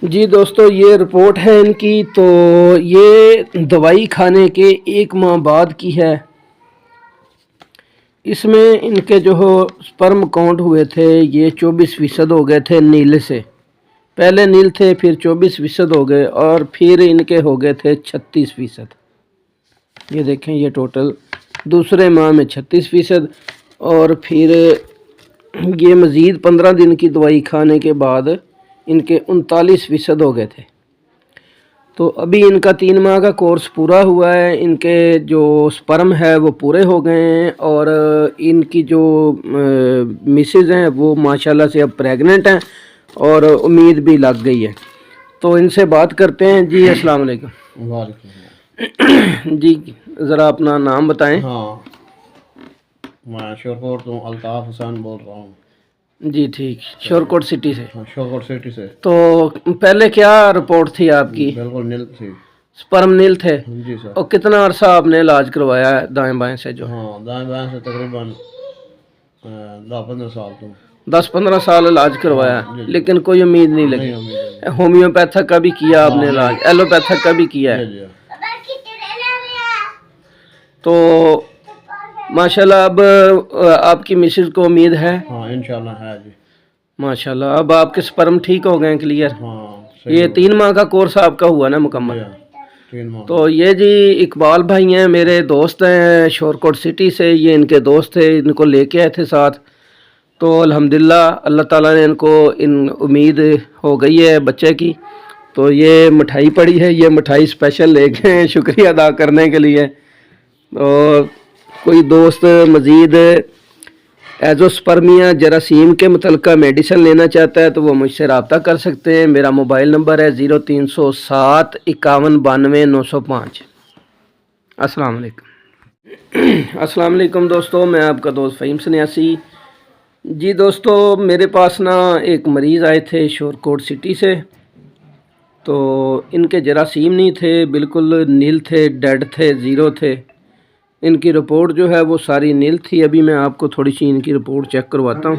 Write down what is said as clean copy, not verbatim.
جی دوستو یہ رپورٹ ہے ان کی، تو یہ دوائی کھانے کے 1 ماہ بعد کی ہے۔ اس میں ان کے جو سپرم کاؤنٹ ہوئے تھے یہ 24% ہو گئے تھے نیل سے، پہلے نیل تھے پھر 24% ہو گئے اور پھر ان کے ہو گئے تھے 36%۔ یہ دیکھیں یہ ٹوٹل دوسرے ماہ میں 36% اور پھر یہ مزید 15 دن کی دوائی کھانے کے بعد ان کے 39% ہو گئے تھے۔ تو ابھی ان کا 3 ماہ کا کورس پورا ہوا ہے، ان کے جو سپرم ہے وہ پورے ہو گئے ہیں اور ان کی جو مسز ہیں وہ ماشاءاللہ سے اب پریگننٹ ہیں اور امید بھی لگ گئی ہے۔ تو ان سے بات کرتے ہیں۔ جی السلام علیکم۔ وعلیکم السلام۔ جی ذرا اپنا نام بتائیں۔ ہاں میں شورکوٹ تو الطاف حسین بول رہا ہوں۔ جی ٹھیک، شورکوٹ سٹی سے۔ شورکوٹ سٹی سے۔ تو پہلے کیا رپورٹ تھی آپ کی؟ بالکل نیل تھی، سپرم نیل تھے۔ جی سر۔ اور کتنا عرصہ آپ نے علاج کروایا ہے دائیں بائیں سے جو؟ ہاں دائیں بائیں سے تقریباً 10-15 سال تو 10-15 سال علاج کروایا لیکن کوئی امید نہیں لگی۔ ہومیوپیتھک کا بھی کیا آپ نے علاج، ایلوپیتھک کا بھی کیا ہے؟ تو ماشاءاللہ اب آپ کی مسز کو امید ہے؟ ہاں انشاءاللہ ہے جی ماشاءاللہ۔ اب آپ کے سپرم ٹھیک ہو گئے ہیں کلیئر؟ ہاں یہ 3 ماہ کا کورس آپ کا ہوا نا مکمل؟ 3 ماہ۔ تو یہ جی اقبال بھائی ہیں، میرے دوست ہیں شورکوٹ سٹی سے، یہ ان کے دوست تھے، ان کو لے کے آئے تھے ساتھ۔ تو الحمدللہ اللہ تعالیٰ نے ان کو امید ہو گئی ہے بچے کی، تو یہ مٹھائی پڑی ہے، یہ مٹھائی اسپیشل لے کے ہیں شکریہ ادا کرنے کے لیے۔ اور کوئی دوست مزید ایزوسپرمیا جراثیم کے متعلقہ میڈیسن لینا چاہتا ہے تو وہ مجھ سے رابطہ کر سکتے ہیں۔ میرا موبائل نمبر ہے 0307 51 92 905۔ السلام علیکم۔ السلام علیکم دوستو، میں آپ کا دوست فہیم سنیاسی۔ جی دوستو میرے پاس نا ایک مریض آئے تھے شورکوٹ سٹی سے، تو ان کے جراثیم نہیں تھے، بالکل نیل تھے، ڈیڈ تھے، 0 تھے۔ ان کی رپورٹ جو ہے وہ ساری نیل تھی۔ ابھی میں آپ کو تھوڑی سی ان کی رپورٹ چیک کرواتا ہوں۔